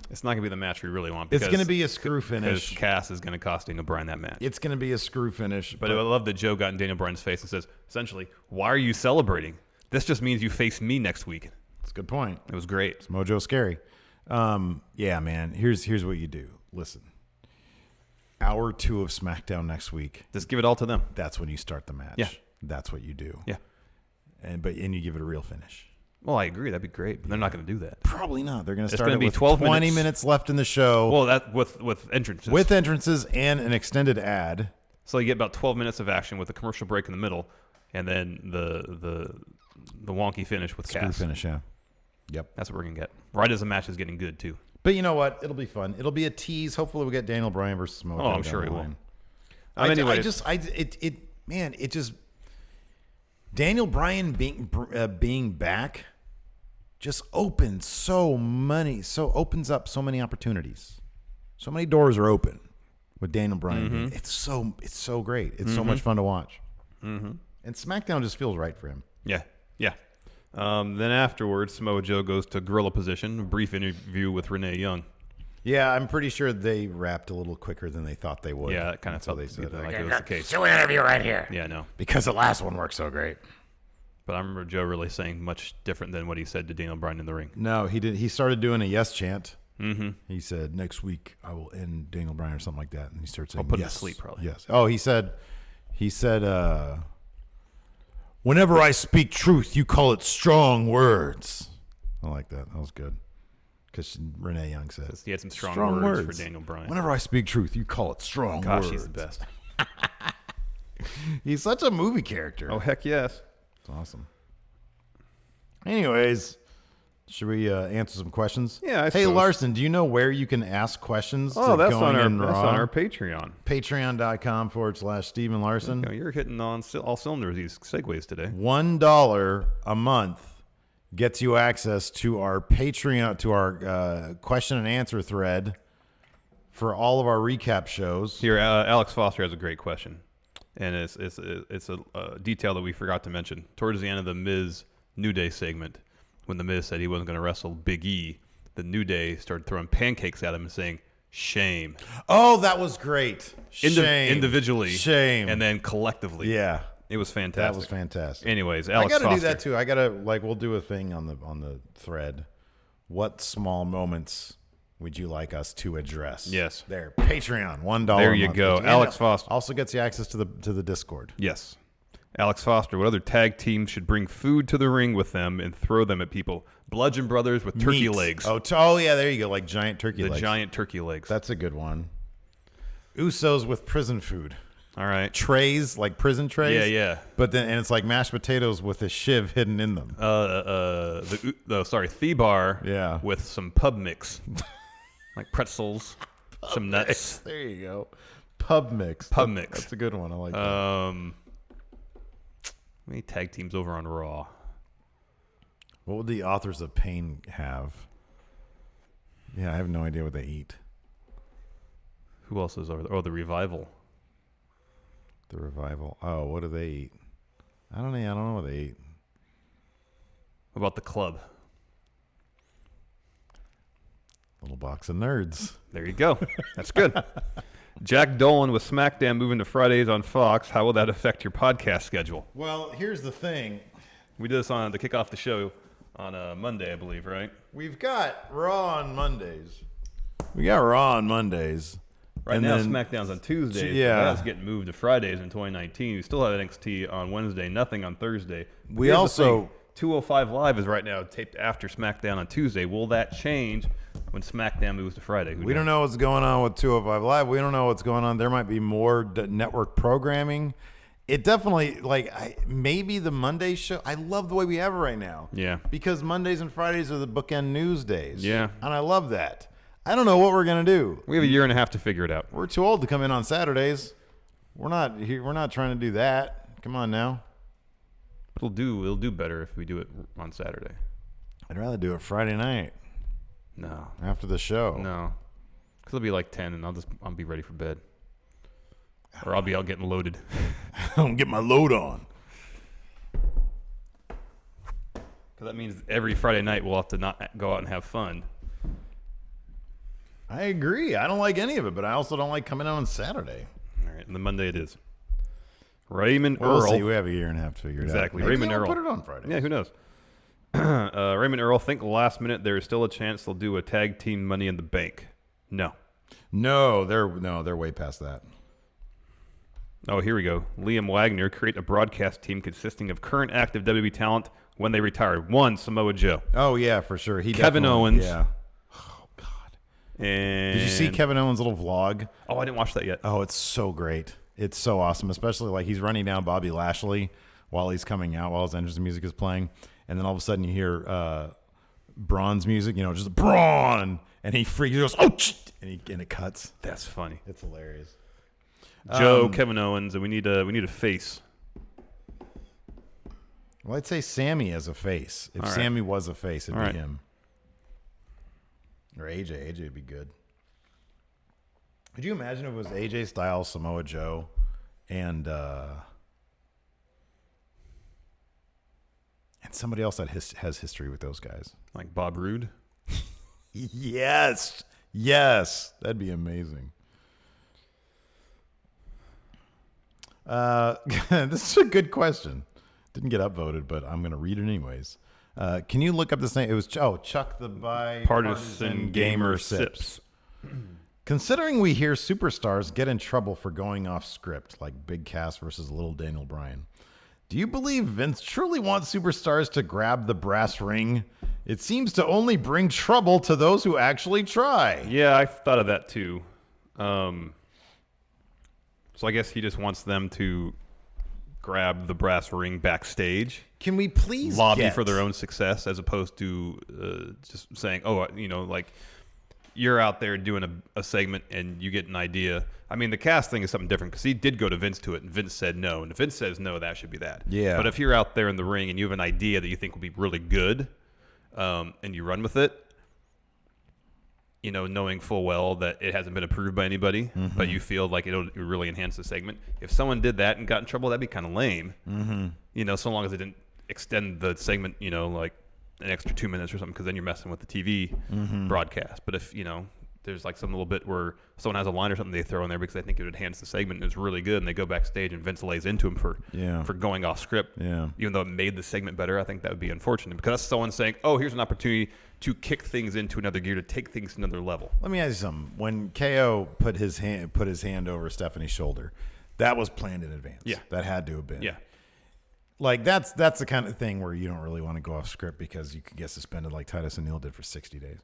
It's not going to be the match we really want. It's going to be a screw finish. Because Cass is going to cost Daniel Bryan that match. It's going to be a screw finish. But I love that Joe got in Daniel Bryan's face and says, essentially, why are you celebrating? This just means you face me next week. That's a good point. It was great. Mojo's scary. Yeah, man. Here's what you do. Listen. Hour 2 of SmackDown next week. Just give it all to them. That's when you start the match. Yeah. That's what you do. Yeah. And you give it a real finish. Well, I agree. That'd be great. But they're not going to do that. Probably not. They're going to start gonna it be with 12 20 minutes. minutes left in the show. Well, that with entrances. With entrances and an extended ad. So you get about 12 minutes of action with a commercial break in the middle, and then the wonky finish with Screw Cass. finish, yeah. Yep. That's what we're going to get. Right as the match is getting good, too. But you know what? It'll be fun. It'll be a tease. Hopefully we'll get Daniel Bryan versus Samoa Joe. Oh, I'm sure he will. Anyway, Daniel Bryan being back just opens opens up so many opportunities. So many doors are open with Daniel Bryan. Mm-hmm. It's so great. It's so much fun to watch. Mm-hmm. And SmackDown just feels right for him. Yeah. Then afterwards, Samoa Joe goes to gorilla position, a brief interview with Renee Young. Yeah, I'm pretty sure they wrapped a little quicker than they thought they would. Yeah, it kind of felt they said. like it was the case. So we interview right here. Yeah, no. Because the last one worked so great. But I remember Joe really saying much different than what he said to Daniel Bryan in the ring. No, he did. He started doing a yes chant. Mm-hmm. He said, next week I will end Daniel Bryan or something like that. And he started saying, I'll put him yes, to sleep probably. Yes. Oh, he said, whenever I speak truth, you call it strong words. I like that. That was good. Because Renee Young said, he had some strong words for Daniel Bryan. Whenever I speak truth, you call it strong words. Gosh, he's the best. He's such a movie character. Oh, heck yes. It's awesome. Anyways, should we answer some questions? Yeah, I Hey, suppose. Larson, do you know where you can ask questions? Oh, that's Going on In Raw? Patreon. Patreon.com/Stephen Larson. You know, you're hitting on all cylinders these segues today. $1 a month gets you access to our Patreon, to our question and answer thread for all of our recap shows. Here, Alex Foster has a great question, and it's a detail that we forgot to mention. Towards the end of the Miz New Day segment, when the Miz said he wasn't going to wrestle Big E, the New Day started throwing pancakes at him and saying, shame. Oh, that was great. Shame. Individually. Shame. And then collectively. Yeah. It was fantastic. That was fantastic. Anyways, Alex I got to do Foster. that too. I got to we'll do a thing on the thread. What small moments would you like us to address? Yes. There, Patreon, $1. There a you month. go. And Alex Foster also gets you access to the Discord. Yes. Alex Foster. What other tag teams should bring food to the ring with them and throw them at people? Bludgeon Brothers with turkey Meats. legs. Oh yeah, there you go. Like giant turkey legs. The giant turkey legs. That's a good one. Usos with prison food. All right. Trays, like prison trays. Yeah. But then, and it's like mashed potatoes with a shiv hidden in them. Thebar. Yeah. With some pub mix, like pretzels, some nuts. There you go. Pub mix. That's a good one. I like that. How many tag teams over on Raw? What would the Authors of Pain have? Yeah, I have no idea what they eat. Who else is over there? Oh, the Revival. The Revival. Oh, what do they eat? I don't know what they eat. What about the Club? Little box of nerds. There you go. That's good. Jack Dolan with SmackDown moving to Fridays on Fox. How will that affect your podcast schedule? Well, here's the thing. We did this to kick off the show on Monday, I believe, right? We've got Raw on Mondays. Right And now, then- SmackDown's on Tuesdays. Yeah. But that's getting moved to Fridays in 2019. We still have NXT on Wednesday, nothing on Thursday. We Here's the also- thing. 205 Live is right now taped after SmackDown on Tuesday. Will that change when SmackDown moves to Friday? We don't know what's going on with 205 Live. We don't know what's going on. There might be more network programming. It definitely, maybe the Monday show. I love the way we have it right now. Yeah. Because Mondays and Fridays are the bookend news days. Yeah. And I love that. I don't know what we're going to do. We have a year and a half to figure it out. We're too old to come in on Saturdays. We're not trying to do that. Come on now. It'll do better if we do it on Saturday. I'd rather do it Friday night No. after the show. No. Because it'll be like 10 and I'll be ready for bed. Or I'll be out getting loaded. I'll get my load on. Because that means every Friday night we'll have to not go out and have fun. I agree. I don't like any of it, but I also don't like coming out on Saturday. All right, and then Monday it is. Raymond We'll Earl. see. We have a year and a half to figure it out. Exactly. Maybe Raymond I'll Earl. put it on Friday. Yeah, who knows? Raymond Earl, think last minute there is still a chance they'll do a tag team Money in the Bank. No. No, they're way past that. Oh, here we go. Liam Wagner, create a broadcast team consisting of current active WWE talent when they retire. 1, Samoa Joe. Oh yeah, for sure. Kevin definitely- Owens. Yeah. Oh God. And Did you see Kevin Owens' little vlog? Oh, I didn't watch that yet. Oh, it's so great. It's so awesome, especially like he's running down Bobby Lashley while he's coming out, while his entrance music is playing, and then all of a sudden you hear Braun's music, just Braun, and he freaks, he goes, oh, and it cuts. That's funny. It's hilarious. Joe, Kevin Owens, and we need a face. Well, I'd say Sammy as a face. If All right. Sammy was a face, it'd All be right. him. Or AJ. AJ would be good. Could you imagine if it was AJ Styles, Samoa Joe, and somebody else that has history with those guys? Like Bob Roode? Yes. That'd be amazing. This is a good question. Didn't get upvoted, but I'm going to read it anyways. Can you look up this name? It was Chuck the Partisan Gamer Sips. Considering we hear superstars get in trouble for going off script, like Big Cass versus Little Daniel Bryan, do you believe Vince truly wants superstars to grab the brass ring? It seems to only bring trouble to those who actually try. Yeah, I thought of that too. So I guess he just wants them to grab the brass ring backstage. Can we please lobby for their own success as opposed to just saying, like you're out there doing a segment and you get an idea. I mean, the Cass thing is something different because he did go to Vince to it and Vince said no. And if Vince says no, that should be that. Yeah. But if you're out there in the ring and you have an idea that you think will be really good and you run with it, knowing full well that it hasn't been approved by anybody, but you feel like it'll really enhance the segment. If someone did that and got in trouble, that'd be kind of lame. So long as it didn't extend the segment, like an extra 2 minutes or something, because then you're messing with the TV broadcast. But if, there's like some little bit where someone has a line or something they throw in there because they think it would enhance the segment and it's really good, and they go backstage and Vince lays into him for going off script. Yeah. Even though it made the segment better, I think that would be unfortunate because that's someone saying, oh, here's an opportunity to kick things into another gear, to take things to another level. Let me ask you something. When KO put his hand over Stephanie's shoulder, that was planned in advance. Yeah. That had to have been. Yeah. Like, that's the kind of thing where you don't really want to go off script because you could get suspended like Titus O'Neil did for 60 days.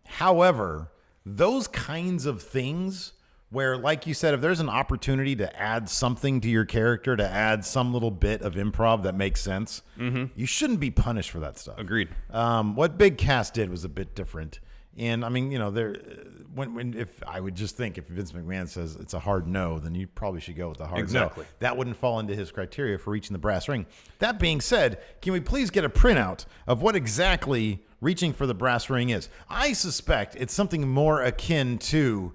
However, those kinds of things where, like you said, if there's an opportunity to add something to your character, to add some little bit of improv that makes sense, you shouldn't be punished for that stuff. Agreed. What Big Cass did was a bit different. And I mean, if I would just think if Vince McMahon says it's a hard no, then you probably should go with the hard no. That wouldn't fall into his criteria for reaching the brass ring. That being said, can we please get a printout of what exactly reaching for the brass ring is? I suspect it's something more akin to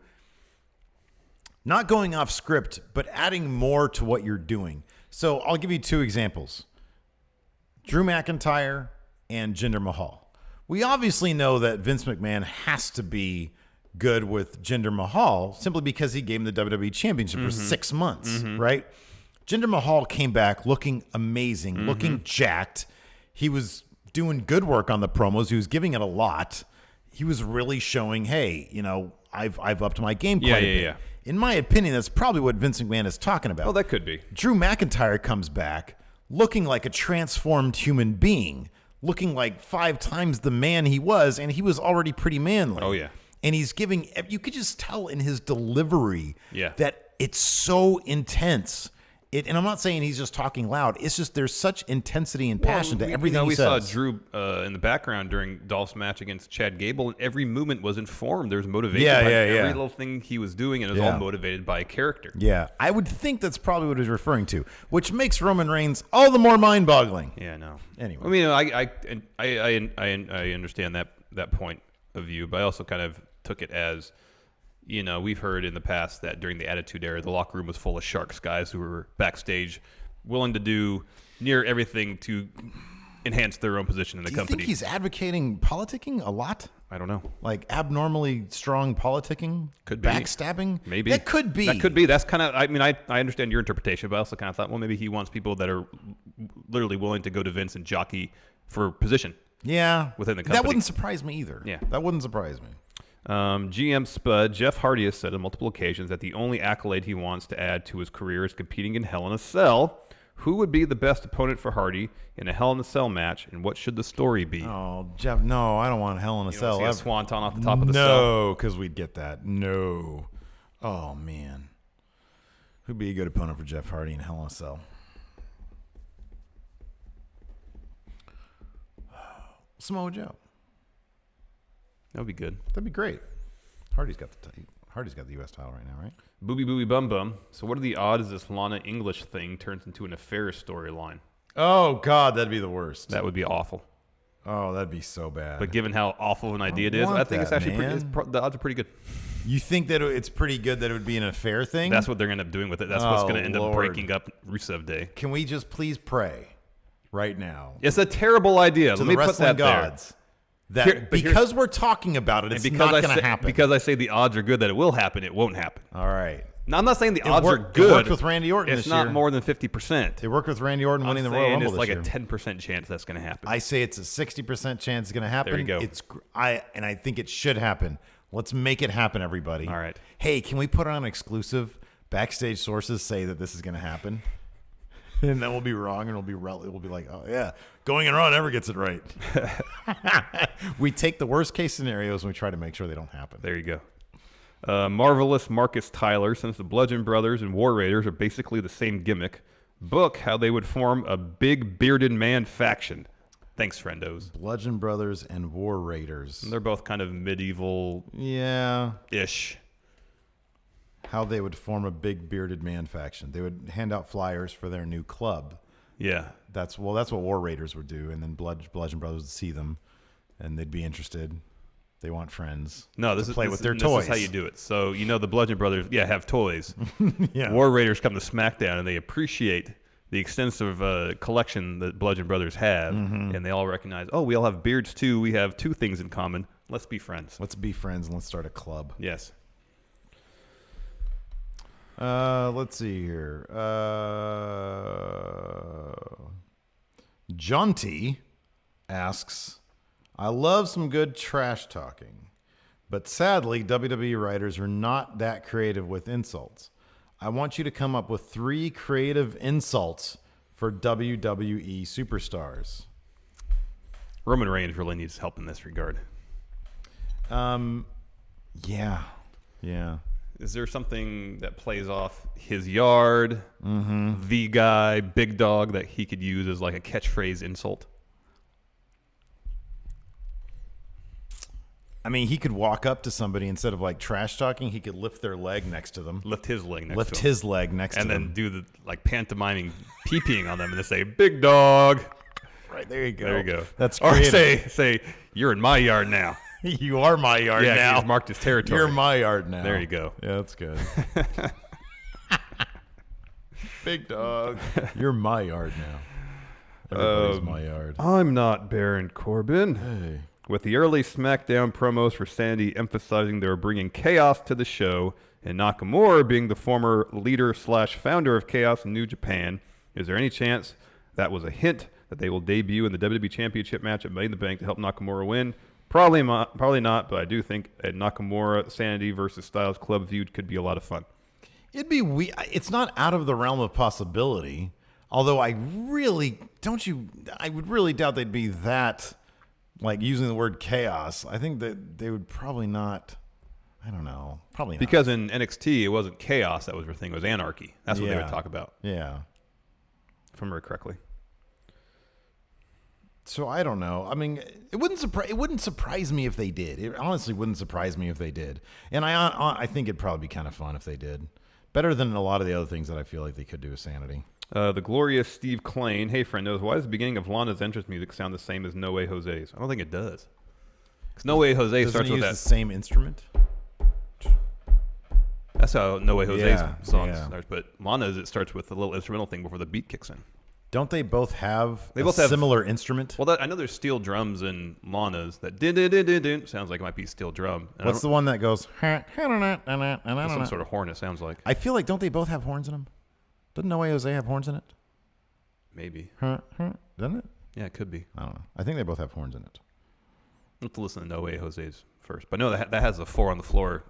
not going off script, but adding more to what you're doing. So I'll give you 2 examples. Drew McIntyre and Jinder Mahal. We obviously know that Vince McMahon has to be good with Jinder Mahal simply because he gave him the WWE Championship for 6 months, right? Jinder Mahal came back looking amazing, looking jacked. He was doing good work on the promos. He was giving it a lot. He was really showing, hey, I've upped my game quite a bit. In my opinion, that's probably what Vince McMahon is talking about. Well, that could be. Drew McIntyre comes back looking like a transformed human being, looking like 5 times the man he was, and he was already pretty manly. Oh, yeah. And he's giving, you could just tell in his delivery Yeah. that it's so intense. And I'm not saying he's just talking loud. It's just there's such intensity and passion to everything he says. We saw Drew in the background during Dolph's match against Chad Gable, and every movement was informed. There was motivation behind every little thing he was doing, and it was all motivated by character. Yeah, I would think that's probably what he's referring to, which makes Roman Reigns all the more mind-boggling. Yeah, no. Anyway. I mean, I understand that point of view, but I also kind of took it as, we've heard in the past that during the Attitude Era, the locker room was full of sharks, guys who were backstage willing to do near everything to enhance their own position in the company. Do you think he's advocating politicking a lot? I don't know. Like abnormally strong politicking? Could be. Backstabbing? Maybe. That could be. That's kind of, I understand your interpretation, but I also kind of thought, well, maybe he wants people that are literally willing to go to Vince and jockey for position. Yeah. Within the company. That wouldn't surprise me either. Yeah. That wouldn't surprise me. GM Spud, Jeff Hardy has said on multiple occasions that the only accolade he wants to add to his career is competing in Hell in a Cell. Who would be the best opponent for Hardy in a Hell in a Cell match, and what should the story be? Oh, Jeff, no, I don't want Hell in a Cell. See a swanton off the top of the cell? No, because we'd get that. No. Oh, man. Who'd be a good opponent for Jeff Hardy in Hell in a Cell? Samoa Joe. That would be good. That'd be great. Hardy's got the U.S. title right now, right? Booby Booby Bum Bum. So what are the odds this Lana English thing turns into an affair storyline? Oh, God, that'd be the worst. That would be awful. Oh, that'd be so bad. But given how awful of an idea it is, I think it's actually the odds are pretty good. You think that it's pretty good that it would be an affair thing? That's what they're going to end up doing with it. That's what's going to end up breaking up Rusev Day. Can we just please pray right now? It's a terrible idea. To Let me put that gods. there. Because we're talking about it, it's not going to happen. Because I say the odds are good that it will happen, it won't happen. All right. Now, I'm not saying the odds are good. It worked with Randy Orton this year. It's not more than 50%. It worked with Randy Orton winning the Royal Rumble this year. It's like a 10% chance that's going to happen. I say it's a 60% chance it's going to happen. There you go. I think it should happen. Let's make it happen, everybody. All right. Hey, can we put on exclusive? Backstage sources say that this is going to happen. And then we'll be wrong, and we'll be like, oh yeah, Going in Raw never gets it right. We take the worst case scenarios and we try to make sure they don't happen. There you go. Marvelous Marcus Tyler, since the Bludgeon Brothers and War Raiders are basically the same gimmick, book how they would form a big bearded man faction. Thanks, friendos. Bludgeon Brothers and War Raiders. And they're both kind of medieval. Yeah-ish. How they would form a big bearded man faction. They would hand out flyers for their new club. Yeah. That's what War Raiders would do, and then Bludgeon Brothers would see them, and they'd be interested. They want friends. No, this to is play this, with their this toys. is how you do it. So the Bludgeon Brothers, have toys. Yeah. War Raiders come to SmackDown, and they appreciate the extensive collection that Bludgeon Brothers have, and they all recognize, we all have beards too. We have two things in common: Let's be friends. Let's be friends and let's start a club. Yes. Let's see here. Jonty asks, I love some good trash talking, but sadly, WWE writers are not that creative with insults. I want you to come up with 3 creative insults for WWE superstars. Roman Reigns really needs help in this regard. Yeah. Is there something that plays off his yard, the guy, big dog, that he could use as like a catchphrase insult? I mean, he could walk up to somebody instead of like trash talking. He could lift their leg next to them. Lift his leg next to him. Lift his leg next to them. And then do the like pantomiming pee-peeing on them and then say, big dog. Right, there you go. There you go. That's creative. Or say, you're in my yard now. You are my yard now. Yeah, he's marked his territory. You're my yard now. There you go. Yeah, that's good. Big dog. You're my yard now. Everybody's my yard. I'm not Baron Corbin. Hey. With the early SmackDown promos for Sandy emphasizing they were bringing chaos to the show, and Nakamura being the former leader/founder of Chaos in New Japan, is there any chance that was a hint that they will debut in the WWE Championship match at Money in the Bank to help Nakamura win? Probably not, but I do think a Nakamura Sandy versus Styles Club feud could be a lot of fun. It'd be weird. It's not out of the realm of possibility. Although I would really doubt they'd be that, like, using the word chaos. I think that they would probably not. I don't know. Probably not. Because in NXT, it wasn't chaos that was their thing. It was anarchy. That's what they would talk about. Yeah. If I remember correctly. So I don't know. I mean, it wouldn't surprise me if they did. It honestly wouldn't surprise me if they did. And I think it'd probably be kind of fun if they did. Better than a lot of the other things that I feel like they could do with Sanity. The glorious Steve Klain. Hey, friend, knows why does the beginning of Lana's entrance music sound the same as No Way Jose's? I don't think it does. Because No Way Jose starts with that. The same instrument? That's how No Way Jose's song yeah. starts. But Lana's, it starts with a little instrumental thing before the beat kicks in. Don't they both have a similar instrument? Well, I know there's steel drums in Lana's that din sounds like it might be steel drum. What's the one that goes? Some sort of horn, it sounds like. I feel like, don't they both have horns in them? Doesn't No Way Jose have horns in it? Maybe. Doesn't it? Yeah, it could be. I don't know. I think they both have horns in it. We'll have to listen to No Way Jose's first. But no, that has a 4 on the floor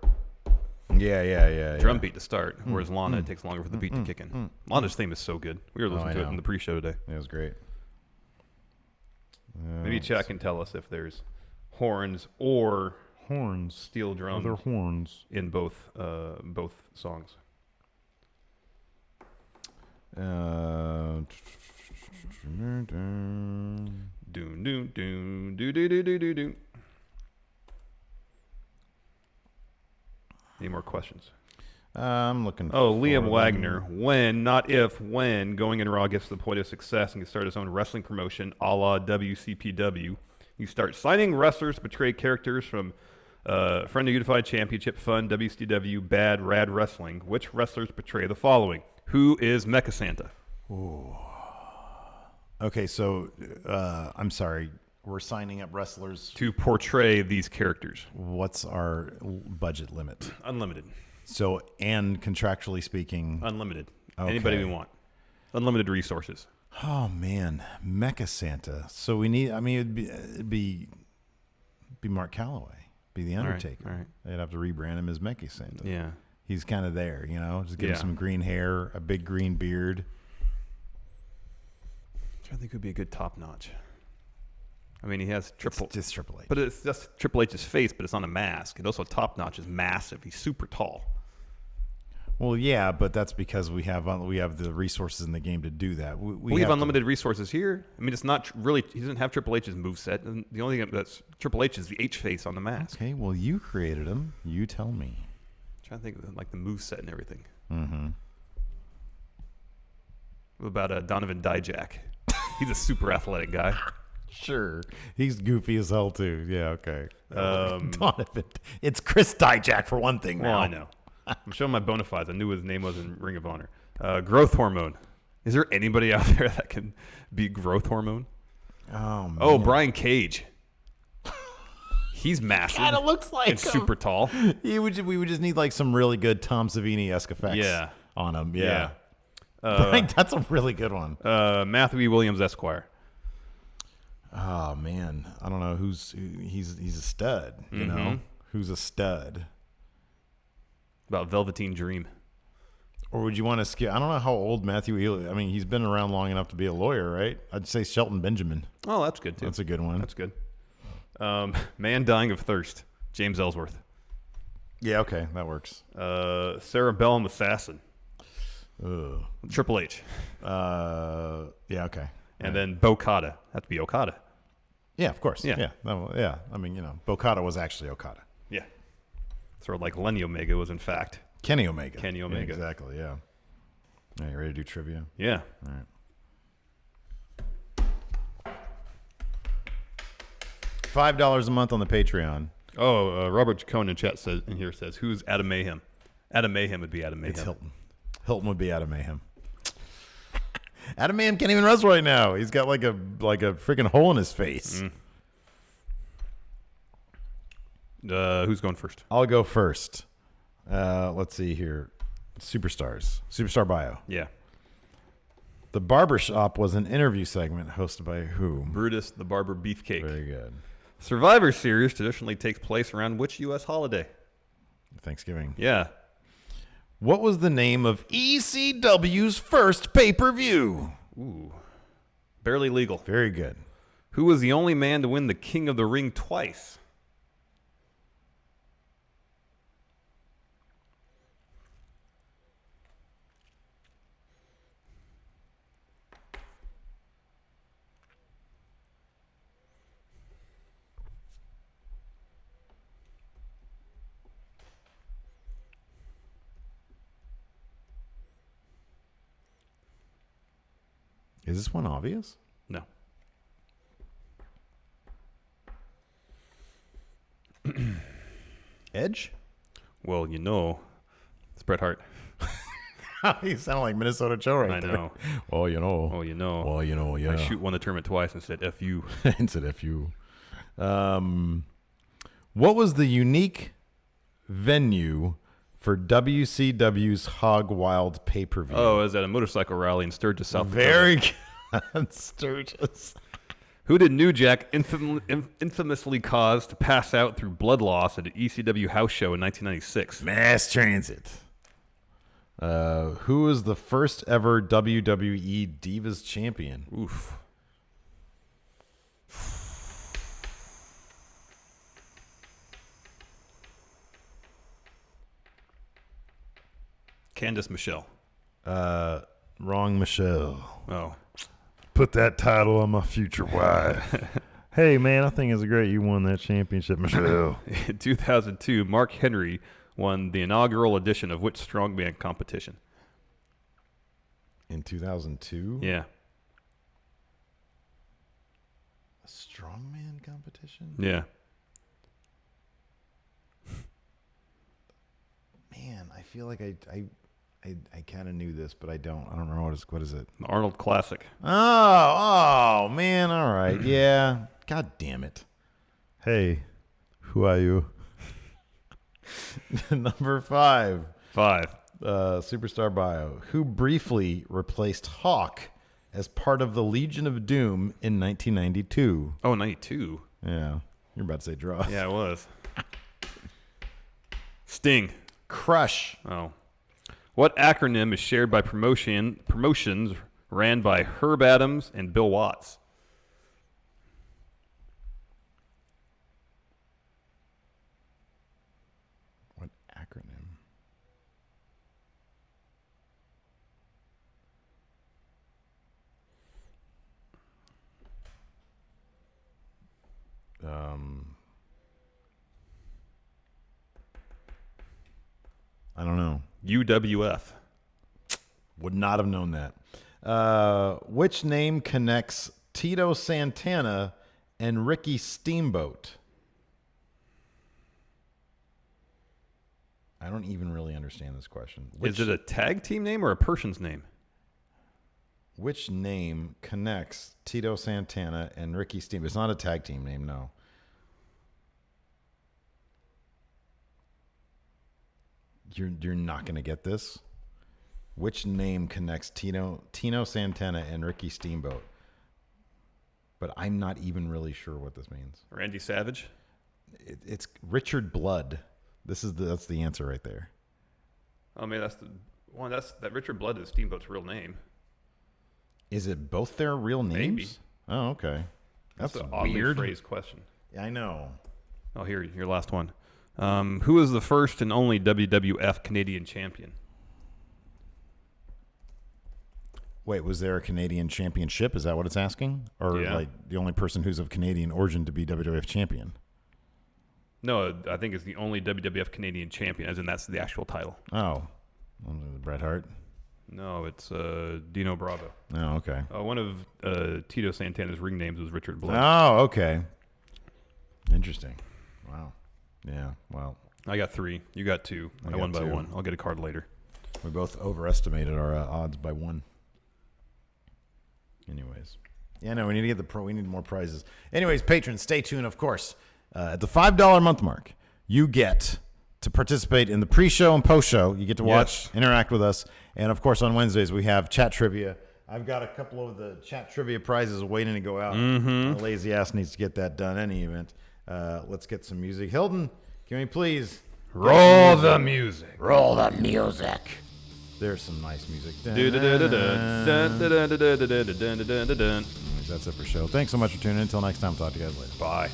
drum beat to start, whereas Lana, it takes longer for the beat to kick in. Lana's theme is so good. We were listening to it in the pre-show today. It was great. Maybe chat can tell us if there's horns or steel drums. Other horns in both songs. Doon. Any more questions? I'm looking. Liam Wagner. When, not if, when Going in Raw gets to the point of success and can start his own wrestling promotion, a la WCPW, you start signing wrestlers to portray characters from Friend of Unified Championship, Fun, WCW, Bad, Rad Wrestling. Which wrestlers portray the following? Who is Mecha Santa? Ooh. Okay, so I'm sorry. We're signing up wrestlers to portray these characters. What's our budget limit? Unlimited. So, and contractually speaking, unlimited. Okay. Anybody we want. Unlimited resources. Oh man, Mecha Santa. So we need. I mean, it'd be Mark Calloway, be the Undertaker. All right. They'd have to rebrand him as Mecha Santa. Yeah. He's kind of there, you know. Just give him some green hair, a big green beard. I think it would be a good top notch. I mean, he has It's just Triple H. But it's just Triple H's face, but it's on a mask. And also Top Notch is massive. He's super tall. Well, yeah, but that's because we have the resources in the game to do that. We have unlimited resources here. I mean, it's not really. He doesn't have Triple H's moveset. And the only thing that's Triple H is the H face on the mask. Okay, well, you created him. You tell me. I'm trying to think of like the moveset and everything. Mm-hmm. What about Donovan Dijak? He's a super athletic guy. Sure. He's goofy as hell, too. Yeah, okay. Donovan. It's Chris Dijak, for one thing, now. Well, I know. I'm showing my bona fides. I knew his name was in Ring of Honor. Growth hormone. Is there anybody out there that can be growth hormone? Oh, man. Oh, Brian Cage. He's massive. Kind of looks like and him. super tall. We would just need like some really good Tom Savini-esque effects on him. Yeah. That's a really good one. Matthew E. Williams, Esquire. Oh man, I don't know he's a stud. You know who's a stud? About Velveteen Dream. Or would you want to skip? I don't know how old Matthew E. I mean, he's been around long enough to be a lawyer, right? I'd say Shelton Benjamin. Oh, that's good too. That's a good one. That's good. Man dying of thirst. James Ellsworth. Yeah, okay, that works. Cerebellum assassin. Ugh. Triple H. Yeah, okay. And then Bokata. That'd be Okada. Yeah, of course. Yeah. Yeah. I mean, Bokata was actually Okada. Yeah. Sort of like Lenny Omega was in fact Kenny Omega. Kenny Omega. Yeah, exactly, yeah. Are you ready to do trivia? Yeah. All right. $5 a month on the Patreon. Oh, Robert Chacon in chat says, who's Adam Mayhem? Adam Mayhem would be Adam Mayhem. It's Hilton. Hilton would be Adam Mayhem. Adam Mayhem can't even wrestle right now. He's got like a freaking hole in his face. Who's going first? I'll go first. Let's see here. Superstars. Superstar bio. Yeah. The Barbershop was an interview segment hosted by who? Brutus the Barber Beefcake. Very good. Survivor Series traditionally takes place around which U.S. holiday? Thanksgiving. Yeah. What was the name of ECW's first pay-per-view? Ooh. Barely Legal. Very good. Who was the only man to win the King of the Ring twice? Is this one obvious? No. Edge? Well, it's Bret Hart. You sound like Minnesota Joe right there. I know. Oh, you know. Oh, you know. Well, yeah. I won the tournament twice and said F you. And said F you. What was the unique venue for WCW's Hog Wild pay-per-view? Oh, it was at a motorcycle rally in Sturgis, South Dakota. Very good. Sturgis. Who did New Jack infamously cause to pass out through blood loss at an ECW house show in 1996? Mass Transit. Who was the first ever WWE Divas champion? Oof. Candice Michelle. Wrong Michelle. Oh. Put that title on my future wife. Hey, man, I think it's great you won that championship, Michelle. In 2002, Mark Henry won the inaugural edition of which strongman competition? In 2002? Yeah. A strongman competition? Yeah. Man, I feel like I kind of knew this, but I don't. I don't know what is it? The Arnold Classic. Oh, man. All right. Yeah. God damn it. Hey, who are you? Number 5. Superstar bio. Who briefly replaced Hawk as part of the Legion of Doom in 1992? Oh, 92. Yeah. You're about to say draw. Yeah, it was. Sting. Crush. Oh. What acronym is shared by promotions ran by Herb Adams and Bill Watts? What acronym? I don't know. UWF. Would not have known that. Which name connects Tito Santana and Ricky Steamboat? I don't even really understand this question. Is it a tag team name or a person's name? Which name connects Tito Santana and Ricky Steamboat? It's not a tag team name, no. You're not going to get this. Which name connects Tino Santana and Ricky Steamboat? But I'm not even really sure what this means. Randy Savage? It's Richard Blood. That's the answer right there. Oh man, that's the one. That Richard Blood is Steamboat's real name. Is it both their real names? Maybe. Oh, okay. That's an weird. oddly phrased question. Yeah, I know. Oh, here, your last one. Who is the first and only WWF Canadian champion? Wait, was there a Canadian championship? Is that what it's asking? Or Yeah. like the only person who's of Canadian origin to be WWF champion? No, I think it's the only WWF Canadian champion, as in that's the actual title. Oh, Bret Hart? No, it's Dino Bravo. Oh, okay. One of Tito Santana's ring names was Richard Blood. Oh, okay. Interesting. Wow. Yeah, well. I got 3. You got 2. I won by 2. 1. I'll get a card later. We both overestimated our odds by 1. Anyways. Yeah, no, we need to get we need more prizes. Anyways, patrons, stay tuned, of course. At the $5 a month mark, you get to participate in the pre-show and post-show. You get to watch, interact with us. And, of course, on Wednesdays, we have chat trivia. I've got a couple of the chat trivia prizes waiting to go out. My lazy ass needs to get that done any event. Let's get some music. Hilton, can we please roll the music? Roll the music. There's some nice music. That's it for show. Thanks so much for tuning in. Until next time, talk to you guys later. Bye.